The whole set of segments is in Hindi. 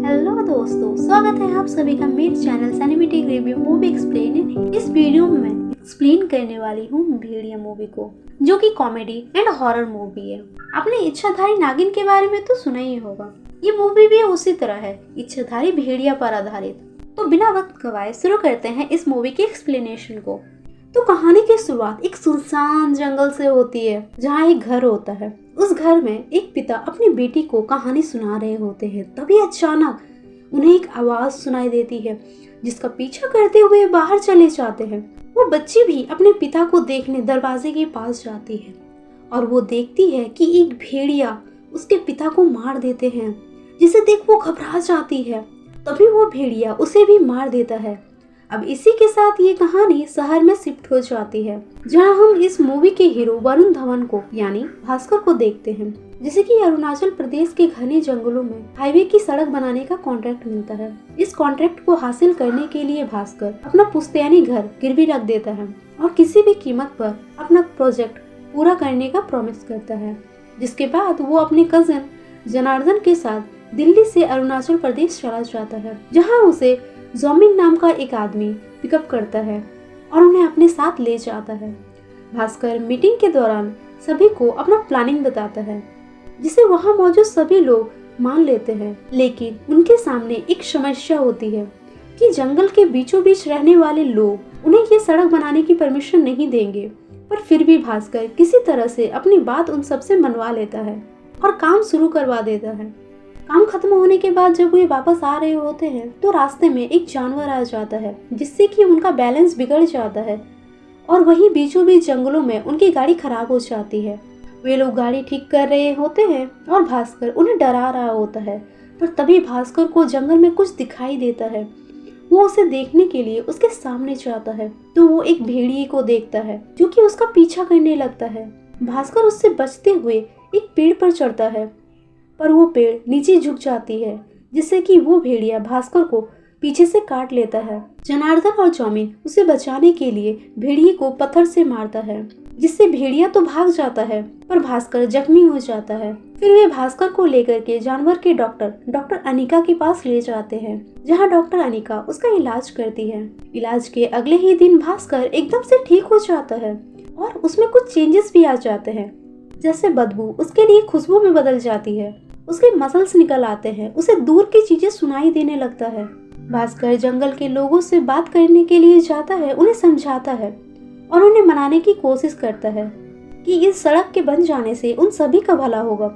हेलो दोस्तों, स्वागत है आप सभी का मेरे channel cinematic review movie explain. इस वीडियो में मैं एक्सप्लेन करने वाली हूँ भेड़िया मूवी को, जो कि कॉमेडी एंड हॉरर मूवी है। आपने इच्छाधारी नागिन के बारे में तो सुना ही होगा। ये मूवी भी उसी तरह है, इच्छाधारी भेड़िया पर आधारित। तो बिना वक्त गवाए शुरू करते हैं इस मूवी के एक्सप्लेनेशन को। तो कहानी की शुरुआत एक सुनसान जंगल से होती है, जहाँ एक घर होता है। उस घर में एक पिता अपनी बेटी को कहानी सुना रहे होते हैं। तभी अचानक उन्हें एक आवाज सुनाई देती है, जिसका पीछा करते हुए बाहर चले जाते हैं। वो बच्ची भी अपने पिता को देखने दरवाजे के पास जाती है और वो देखती है कि एक भेड़िया उसके पिता को मार देते हैं, जिसे देख वो घबरा जाती है। तभी वो भेड़िया उसे भी मार देता है। अब इसी के साथ ये कहानी शहर में शिफ्ट हो जाती है, जहां हम इस मूवी के हीरो वरुण धवन को यानी भास्कर को देखते हैं, जिसे कि अरुणाचल प्रदेश के घने जंगलों में हाईवे की सड़क बनाने का कॉन्ट्रैक्ट मिलता है। इस कॉन्ट्रैक्ट को हासिल करने के लिए भास्कर अपना पुश्तैनी घर गिरवी रख देता है और किसी भी कीमत पर अपना प्रोजेक्ट पूरा करने का प्रॉमिस करता है। जिसके बाद वो अपने कजिन जनार्दन के साथ दिल्ली से अरुणाचल प्रदेश चला जाता है, जहाँ उसे जोमिन नाम का एक आदमी पिकअप करता है और उन्हें अपने साथ ले जाता है। भास्कर मीटिंग के दौरान सभी को अपना प्लानिंग बताता है, जिसे वहां मौजूद सभी लोग मान लेते हैं। लेकिन उनके सामने एक समस्या होती है कि जंगल के बीचों बीच रहने वाले लोग उन्हें ये सड़क बनाने की परमिशन नहीं देंगे। पर फिर भी भास्कर किसी तरह से अपनी बात उन सबसे मनवा लेता है और काम शुरू करवा देता है। काम खत्म होने के बाद जब वे वापस आ रहे होते हैं तो रास्ते में एक जानवर आ जाता है, जिससे कि उनका बैलेंस बिगड़ जाता है और वहीं बीचों बीच जंगलों में उनकी गाड़ी खराब हो जाती है। वे लोग गाड़ी ठीक कर रहे होते हैं और भास्कर उन्हें डरा रहा होता है। पर तभी भास्कर को जंगल में कुछ दिखाई देता है। वो उसे देखने के लिए उसके सामने जाता है तो वो एक भेड़िए को देखता है, जो कि उसका पीछा करने लगता है। भास्कर उससे बचते हुए एक पेड़ पर चढ़ता है, पर वो पेड़ नीचे झुक जाती है, जिससे कि वो भेड़िया भास्कर को पीछे से काट लेता है। जनार्दन और जोमिन उसे बचाने के लिए भेड़िए को पत्थर से मारता है, जिससे भेड़िया तो भाग जाता है, पर भास्कर जख्मी हो जाता है। फिर वे भास्कर को लेकर के जानवर के डॉक्टर अनिका के पास ले जाते हैं, जहां डॉक्टर अनिका उसका इलाज करती है। इलाज के अगले ही दिन भास्कर एकदम से ठीक हो जाता है और उसमें कुछ चेंजेस भी आ जाते हैं, जैसे बदबू उसके लिए खुशबू में बदल जाती है, उसके मसल्स निकल आते हैं, उसे दूर की चीजें सुनाई देने लगता है। भास्कर जंगल के लोगों से बात करने के लिए जाता है, उन्हें समझाता है और उन्हें मनाने की कोशिश करता है कि इस सड़क के बन जाने से उन सभी का भला होगा।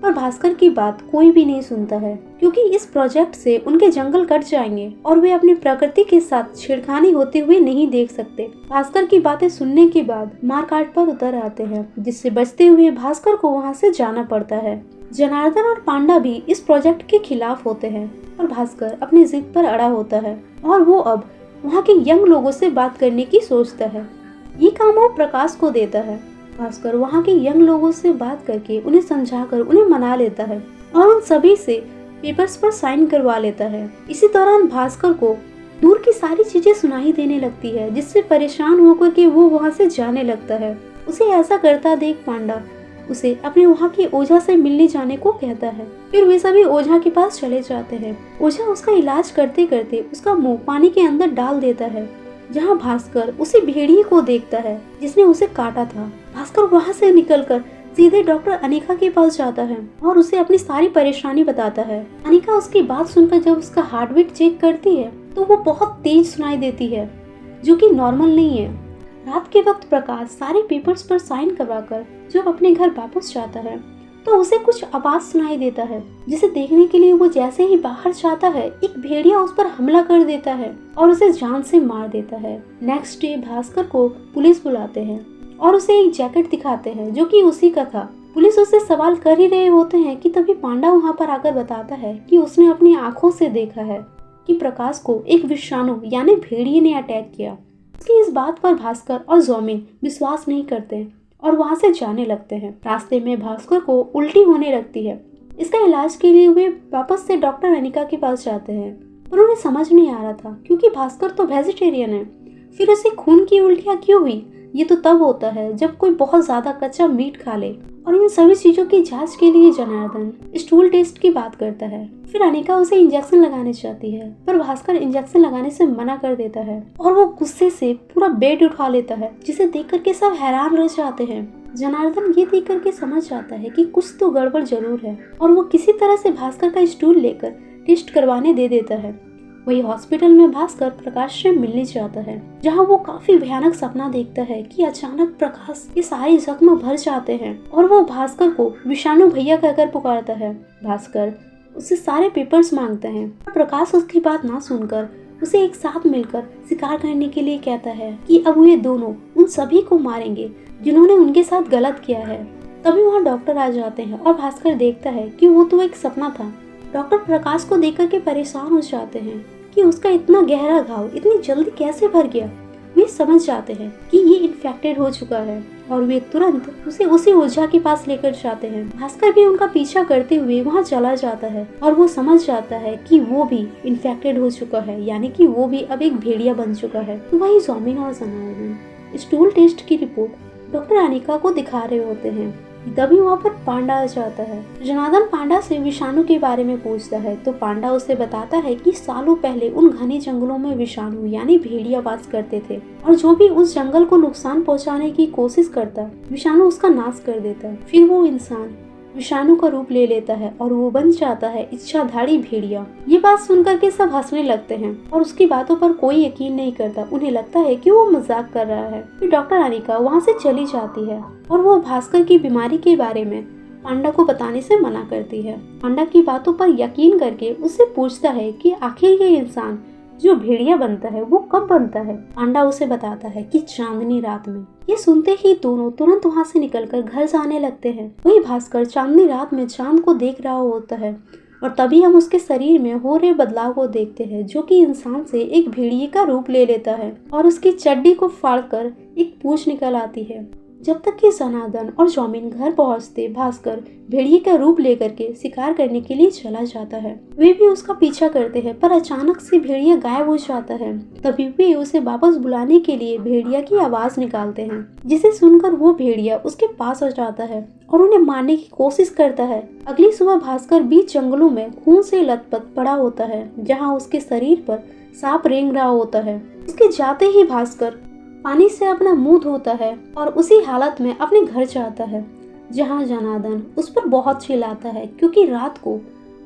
पर भास्कर की बात कोई भी नहीं सुनता है, क्योंकि इस प्रोजेक्ट से उनके जंगल कट जाएंगे और वे अपनी प्रकृति के साथ छेड़खानी होते हुए नहीं देख सकते। भास्कर की बातें सुनने के बाद मारकाट पर उतर आते हैं, जिससे बचते हुए भास्कर को वहां से जाना पड़ता है। जनार्दन और पांडा भी इस प्रोजेक्ट के खिलाफ होते हैं, पर भास्कर अपनी जिद पर अड़ा होता है और वो अब वहाँ के यंग लोगों से बात करने की सोचता है। ये काम वो प्रकाश को देता है। भास्कर वहाँ के यंग लोगों से बात करके उन्हें समझाकर उन्हें मना लेता है और उन सभी से पेपर्स पर साइन करवा लेता है। इसी दौरान भास्कर को दूर की सारी चीजें सुनाई देने लगती है, जिससे परेशान होकर के वो वहाँ से जाने लगता है। उसे ऐसा करता देख पांडा उसे अपने वहाँ के ओझा से मिलने जाने को कहता है। फिर वे सभी ओझा के पास चले जाते हैं। ओझा उसका इलाज करते करते उसका मुंह पानी के अंदर डाल देता है, जहाँ भास्कर उसी भेड़िए को देखता है जिसने उसे काटा था। भास्कर वहाँ से निकलकर सीधे डॉक्टर अनिका के पास जाता है और उसे अपनी सारी परेशानी बताता है। अनिका उसकी बात सुनकर जब उसका हार्ट बीट चेक करती है तो वो बहुत तेज सुनाई देती है, जो कि नॉर्मल नहीं है। रात के वक्त प्रकाश सारे पेपर्स पर साइन करवाकर जब अपने घर वापस जाता है तो उसे कुछ आवाज सुनाई देता है, जिसे देखने के लिए वो जैसे ही बाहर जाता है एक भेड़िया उस पर हमला कर देता है और उसे जान से मार देता है। नेक्स्ट डे भास्कर को पुलिस बुलाते हैं और उसे एक जैकेट दिखाते हैं, जो कि उसी का था। पुलिस उससे सवाल कर ही रहे होते हैं कि तभी पांडा वहाँ पर आकर बताता है कि उसने अपनी आंखों से देखा है कि प्रकाश को एक विषाणु यानी भेड़िए ने अटैक किया। उसकी इस बात पर भास्कर और जोमिन विश्वास नहीं करते और वहां से जाने लगते हैं। रास्ते में भास्कर को उल्टी होने लगती है। इसका इलाज के लिए वे वापस से डॉक्टर अनिका के पास जाते हैं, पर उन्हें समझ नहीं आ रहा था, क्योंकि भास्कर तो वेजिटेरियन है। फिर उसे खून की उल्टियाँ क्यों हुई? ये तो तब होता है जब कोई बहुत ज्यादा कच्चा मीट खा ले और इन सभी चीजों की जांच के लिए जनार्दन स्टूल टेस्ट की बात करता है। फिर अनिका उसे इंजेक्शन लगाने चाहती है, पर भास्कर इंजेक्शन लगाने से मना कर देता है और वो गुस्से से पूरा बेड उठा लेता है, जिसे देख करके सब हैरान रह जाते हैं। जनार्दन ये देख करके समझ जाता है कि कुछ तो गड़बड़ जरूर है और वो किसी तरह से भास्कर का स्टूल लेकर टेस्ट करवाने दे देता है। वही हॉस्पिटल में भास्कर प्रकाश से मिलने जाता है, जहां वो काफी भयानक सपना देखता है कि अचानक प्रकाश के सारे जख्म भर जाते हैं और वो भास्कर को विषाणु भैया कहकर पुकारता है। भास्कर उससे सारे पेपर्स मांगता है। प्रकाश उसकी बात ना सुनकर उसे एक साथ मिलकर शिकार करने के लिए कहता है कि अब ये दोनों उन सभी को मारेंगे जिन्होंने उनके साथ गलत किया है। तभी वहाँ डॉक्टर आ जाते हैं और भास्कर देखता है कि वो तो एक सपना था। डॉक्टर प्रकाश को देखकर के परेशान हो जाते हैं कि उसका इतना गहरा घाव इतनी जल्दी कैसे भर गया। वे समझ जाते हैं कि ये इन्फेक्टेड हो चुका है और वे तुरंत उसे उसी ओझा के पास लेकर जाते हैं। भास्कर भी उनका पीछा करते हुए वहां चला जाता है और वो समझ जाता है कि वो भी इन्फेक्टेड हो चुका है, यानी कि वो भी अब एक भेड़िया बन चुका है। तो वही जॉमिन और जनार्दन स्टूल टेस्ट की रिपोर्ट डॉक्टर अनिका को दिखा रहे होते हैं। तभी वहाँ पर पांडा आ जाता है। जनार्दन पांडा से विषाणु के बारे में पूछता है तो पांडा उसे बताता है कि सालों पहले उन घने जंगलों में विषाणु यानी भेड़िया वास करते थे और जो भी उस जंगल को नुकसान पहुंचाने की कोशिश करता विषाणु उसका नाश कर देता है। फिर वो इंसान विषाणु का रूप ले लेता है और वो बन जाता है इच्छाधारी भेड़िया। ये बात सुनकर के सब हंसने लगते हैं और उसकी बातों पर कोई यकीन नहीं करता। उन्हें लगता है कि वो मजाक कर रहा है। फिर डॉक्टर अनिका वहाँ से चली जाती है और वो भास्कर की बीमारी के बारे में पांडा को बताने से मना करती है। पांडा की बातों पर यकीन करके उससे पूछता है कि आखिर ये इंसान जो भेड़िया बनता है वो कब बनता है। पांडा उसे बताता है कि चांदनी रात में। ये सुनते ही दोनों तुरंत वहाँ से निकलकर घर जाने लगते हैं। वही भास्कर चांदनी रात में चांद को देख रहा होता है और तभी हम उसके शरीर में हो रहे बदलाव को देखते हैं, जो कि इंसान से एक भेड़िए का रूप ले लेता है और उसकी चड्डी को फाड़कर एक पूंछ निकल आती है। जब तक कि जनार्दन और जॉमिन घर पहुंचते, भास्कर भेड़िए का रूप लेकर के शिकार करने के लिए चला जाता है। वे भी उसका पीछा करते हैं, पर अचानक से भेड़िया गायब हो जाता है। तभी वे उसे वापस बुलाने के लिए भेड़िया की आवाज निकालते हैं, जिसे सुनकर वो भेड़िया उसके पास आ जाता है और उन्हें मारने की कोशिश करता है। अगली सुबह भास्कर बीच जंगलों में खून से लथपथ पड़ा होता है, जहाँ उसके शरीर पर सांप रेंग रहा होता है। उसके जाते ही भास्कर पानी से अपना मुंह धोता है और उसी हालत में अपने घर जाता है, जहां जनार्दन उस पर बहुत चिल्लाता है क्योंकि रात को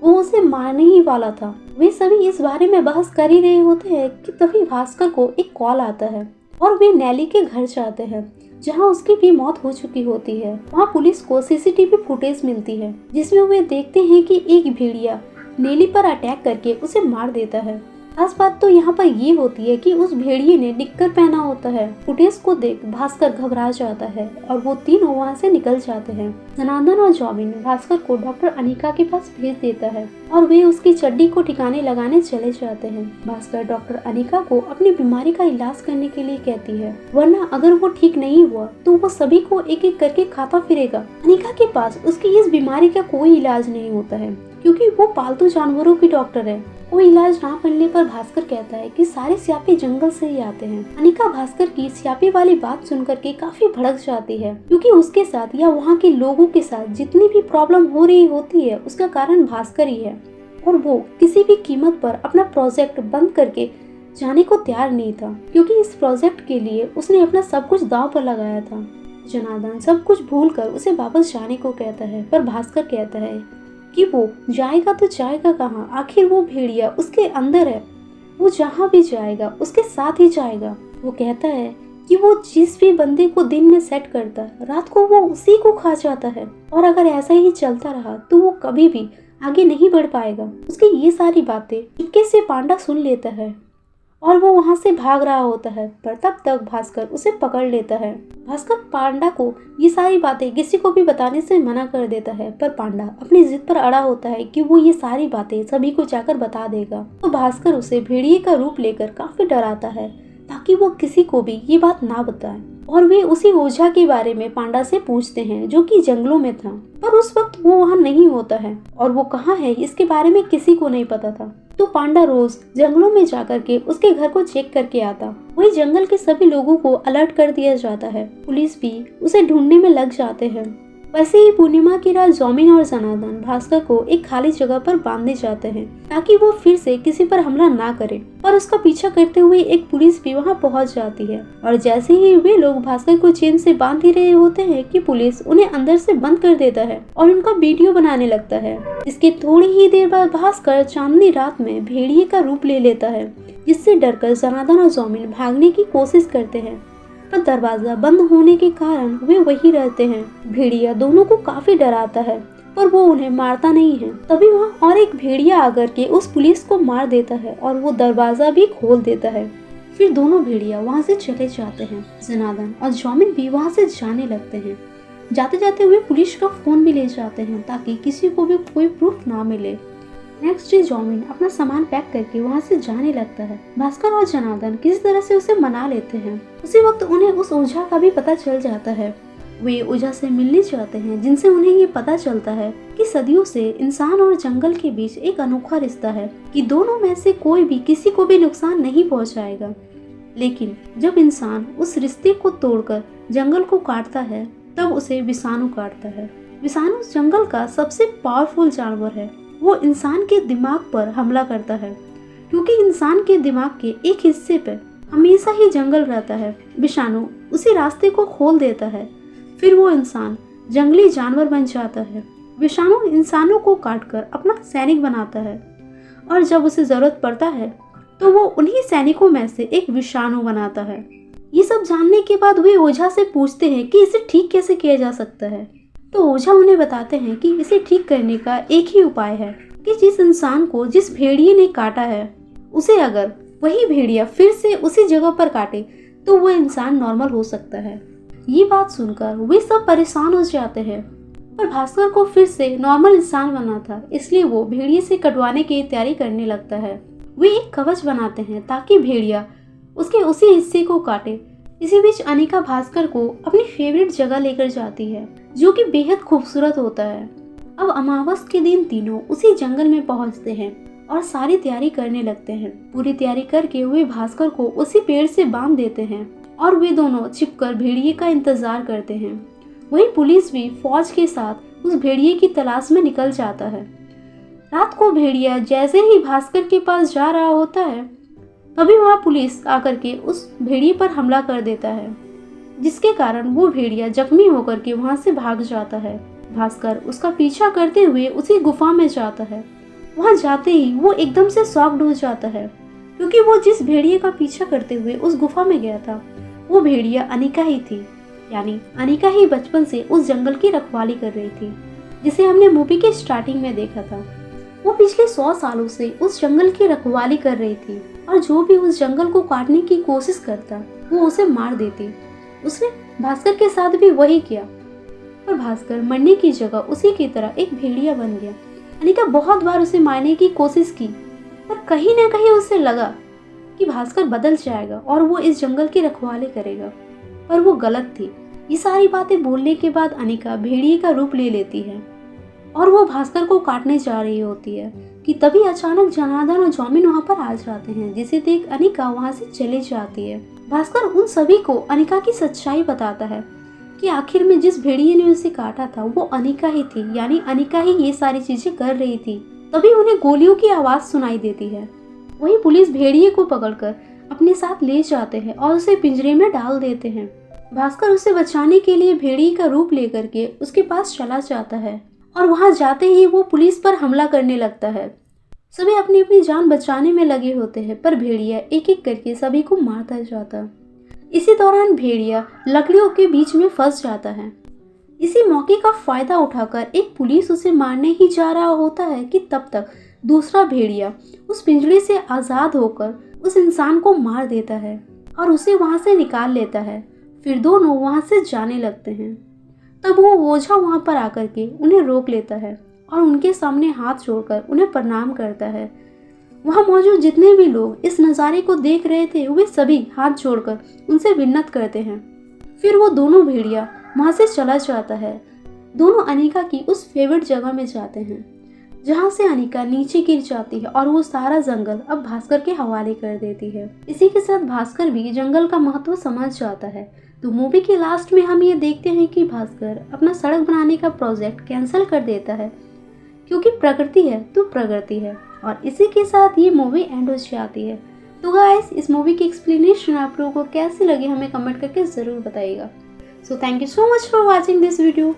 वो उसे मारने ही वाला था। वे सभी इस बारे में बहस कर ही रहे होते हैं कि तभी भास्कर को एक कॉल आता है और वे नेली के घर जाते हैं, जहां उसकी भी मौत हो चुकी होती है। वहां पुलिस को सीसीटीवी फुटेज मिलती है, जिसमें वे देखते हैं कि एक भेड़िया नेली पर अटैक करके उसे मार देता है। खास बात तो यहाँ पर ये होती है कि उस भेड़िए ने निक्कर पहना होता है। फुटेज को देख भास्कर घबरा जाता है और वो तीनों वहाँ से निकल जाते हैं। जनार्दन और जॉमिन भास्कर को डॉक्टर अनिका के पास भेज देता है और वे उसकी चड्डी को ठिकाने लगाने चले जाते हैं। भास्कर डॉक्टर अनिका को अपनी बीमारी का इलाज करने के लिए कहती है, वरना अगर वो ठीक नहीं हुआ तो वो सभी को एक एक करके खाता फिरेगा। अनिका के पास उसकी इस बीमारी का कोई इलाज नहीं होता है, क्योंकि वो पालतू जानवरों की डॉक्टर है। वो इलाज ना मिलने पर भास्कर कहता है कि सारे स्यापी जंगल से ही आते हैं। अनिका भास्कर की स्यापी वाली बात सुनकर के काफी भड़क जाती है, क्योंकि उसके साथ या वहाँ के लोगों के साथ जितनी भी प्रॉब्लम हो रही होती है उसका कारण भास्कर ही है और वो किसी भी कीमत पर अपना प्रोजेक्ट बंद करके जाने को तैयार नहीं था, क्योंकि इस प्रोजेक्ट के लिए उसने अपना सब कुछ दांव पर लगाया था। जनार्दन सब कुछ भूल कर उसे वापस जाने को कहता है, पर भास्कर कहता है कि वो जाएगा तो जाएगा कहाँ, आखिर वो भेड़िया उसके अंदर है, वो जहाँ भी जाएगा उसके साथ ही जाएगा। वो कहता है कि वो जिस भी बंदे को दिन में सेट करता है रात को वो उसी को खा जाता है और अगर ऐसा ही चलता रहा तो वो कभी भी आगे नहीं बढ़ पाएगा। उसकी ये सारी बातें चुपके से पांडा सुन लेता है और वो वहाँ से भाग रहा होता है, पर तब तक भास्कर उसे पकड़ लेता है। भास्कर पांडा को ये सारी बातें किसी को भी बताने से मना कर देता है, पर पांडा अपनी जिद पर अड़ा होता है कि वो ये सारी बातें सभी को जाकर बता देगा। तो भास्कर उसे भेड़िए का रूप लेकर काफी डराता है ताकि वो किसी को भी ये बात ना बताए। और वे उसी ओझा के बारे में पांडा से पूछते हैं जो कि जंगलों में था, पर उस वक्त वो वहाँ नहीं होता है और वो कहाँ है इसके बारे में किसी को नहीं पता था। तो पांडा रोज जंगलों में जाकर के उसके घर को चेक करके आता। वही जंगल के सभी लोगों को अलर्ट कर दिया जाता है। पुलिस भी उसे ढूंढने में लग जाते हैं। वैसे ही पूर्णिमा की रात जॉमिन और जनार्दन भास्कर को एक खाली जगह पर बांधे जाते हैं ताकि वो फिर से किसी पर हमला ना करे। और उसका पीछा करते हुए एक पुलिस भी वहां पहुंच जाती है। और जैसे ही वे लोग भास्कर को चेन से बांध ही रहे होते हैं कि पुलिस उन्हें अंदर से बंद कर देता है और उनका वीडियो बनाने लगता है। इसके थोड़ी ही देर बाद भास्कर चांदनी रात में भेड़िए का रूप ले लेता है, जिससे डरकर जनार्दन और जॉमिन भागने की कोशिश करते हैं, पर दरवाजा बंद होने के कारण वे वही रहते हैं। भेड़िया दोनों को काफी डराता है पर वो उन्हें मारता नहीं है। तभी वहाँ और एक भेड़िया आकर के उस पुलिस को मार देता है और वो दरवाजा भी खोल देता है। फिर दोनों भेड़िया वहाँ से चले जाते हैं। जनार्दन और जॉमिन भी वहाँ से जाने लगते हैं। जाते जाते हुए पुलिस का फोन भी ले जाते हैं ताकि किसी को भी कोई प्रूफ ना मिले। नेक्स्ट डे जॉमिन अपना सामान पैक करके वहाँ से जाने लगता है। भास्कर और जनार्दन किसी तरह से उसे मना लेते हैं। उसी वक्त उन्हें उस ओझा का भी पता चल जाता है। वे ओझा से मिलने जाते हैं, जिनसे उन्हें ये पता चलता है कि सदियों से इंसान और जंगल के बीच एक अनोखा रिश्ता है कि दोनों में से कोई भी किसी को भी नुकसान नहीं पहुंचाएगा। लेकिन जब इंसान उस रिश्ते को तोड़कर जंगल को काटता है तब उसे विषाणु काटता है। विषाणु जंगल का सबसे पावरफुल जानवर है। वो इंसान के दिमाग पर हमला करता है क्योंकि इंसान के दिमाग के एक हिस्से पर हमेशा ही जंगल रहता है। विषाणु उसी रास्ते को खोल देता है। फिर वो इंसान जंगली जानवर बन जाता है। विषाणु इंसानों को काटकर अपना सैनिक बनाता है और जब उसे जरूरत पड़ता है तो वो उन्हीं सैनिकों में से एक विषाणु बनाता है। ये सब जानने के बाद वे ओझा से पूछते हैं कि इसे ठीक कैसे किया जा सकता है। तो ओझा उन्हें बताते हैं कि इसे ठीक करने का एक ही उपाय है कि जिस इंसान को जिस भेड़िए ने काटा है उसे अगर वही भेड़िया फिर से उसी जगह पर काटे तो वो इंसान नॉर्मल हो सकता है। ये बात सुनकर वे सब परेशान हो जाते हैं, पर भास्कर को फिर से नॉर्मल इंसान बनना था, इसलिए वो भेड़िए से कटवाने की तैयारी करने लगता है। वे एक कवच बनाते हैं ताकि भेड़िया उसके उसी हिस्से को काटे। इसी बीच अनिका भास्कर को अपनी फेवरेट जगह लेकर जाती है जो कि बेहद खूबसूरत होता है। अब अमावस के दिन तीनों उसी जंगल में पहुंचते हैं और सारी तैयारी करने लगते हैं। पूरी तैयारी करके वे भास्कर को उसी पेड़ से बांध देते हैं और वे दोनों छिपकर भेड़िए का इंतजार करते हैं। वही पुलिस भी फौज के साथ उस भेड़िए की तलाश में निकल जाता है। रात को भेड़िया जैसे ही भास्कर के पास जा रहा होता है तभी वहाँ पुलिस आकर के उस भेड़िए पर हमला कर देता है, जिसके कारण वो भेड़िया जख्मी होकर के वहाँ से भाग जाता है। भास्कर उसका पीछा करते हुए उसी गुफा में जाता है। वहाँ जाते ही वो एकदम से शॉक्ड हो जाता है क्योंकि वो जिस भेड़िए का पीछा करते हुए उस गुफा में गया था वो भेड़िया अनिका ही थी। यानी अनिका ही बचपन से उस जंगल की रखवाली कर रही थी, जिसे हमने मूवी के स्टार्टिंग में देखा था। वो पिछले 100 सालों से उस जंगल की रखवाली कर रही थी और जो भी उस जंगल को काटने की कोशिश करता वो उसे मार देती। उसने भास्कर के साथ भी वही किया, पर भास्कर मरने की जगह उसी की तरह एक भेड़िया बन गया। अनिका बहुत बार उसे मारने की कोशिश की, पर कहीं ना कहीं उसे लगा कि भास्कर बदल जाएगा और वो इस जंगल की रखवाली करेगा, पर वो गलत थी। ये सारी बातें बोलने के बाद अनिका भेड़िए का रूप ले लेती है और वो भास्कर को काटने जा रही होती है कि तभी अचानक जनार्दन और जॉमिन वहाँ पर आ जाते हैं, जिसे देख अनिका वहाँ से चली जाती है। भास्कर उन सभी को अनिका की सच्चाई बताता है कि आखिर में जिस भेड़िए ने उसे काटा था वो अनिका ही थी, यानी अनिका ही ये सारी चीजें कर रही थी। तभी उन्हें गोलियों की आवाज सुनाई देती है। वही पुलिस भेड़िए को पकड़कर अपने साथ ले जाते हैं और उसे पिंजरे में डाल देते हैं। भास्कर उसे बचाने के लिए भेड़िए का रूप लेकर के उसके पास चला जाता है और वहां जाते ही वो पुलिस पर हमला करने लगता है। सभी अपनी अपनी जान बचाने में लगे होते हैं, पर भेड़िया एक एक करके सभी को मारता जाता। इसी दौरान भेड़िया लकड़ियों के बीच में फंस जाता है। इसी मौके का फायदा उठाकर एक पुलिस उसे मारने ही जा रहा होता है कि तब तक दूसरा भेड़िया उस पिंजरे से आजाद होकर उस इंसान को मार देता है और उसे वहां से निकाल लेता है। फिर दोनों वहां से जाने लगते हैं। तब वो ओझा वहां पर आकर के उन्हें रोक लेता है और उनके सामने हाथ जोड़कर उन्हें प्रणाम करता है। वहां मौजूद जितने भी लोग इस नज़ारे को देख रहे थे वे सभी हाथ जोड़कर उनसे विन्नत करते हैं। फिर वो दोनों भेड़िया वहां से चला जाता है। दोनों अनिका की उस फेवरेट जगह में जाते हैं जहां से अनिका नीचे गिर जाती है और वो सारा जंगल अब भास्कर के हवाले कर देती है। इसी के साथ भास्कर भी जंगल का महत्व समझ जाता है। तो मूवी के लास्ट में हम ये देखते हैं कि भास्कर अपना सड़क बनाने का प्रोजेक्ट कैंसिल कर देता है, क्योंकि प्रकृति है तो प्रगति है। और इसी के साथ ये मूवी एंड हो जाती है। तो गाइस, इस मूवी की एक्सप्लेनेशन आप लोगों को कैसी लगी हमें कमेंट करके ज़रूर बताइएगा। So thank you so much for watching this video.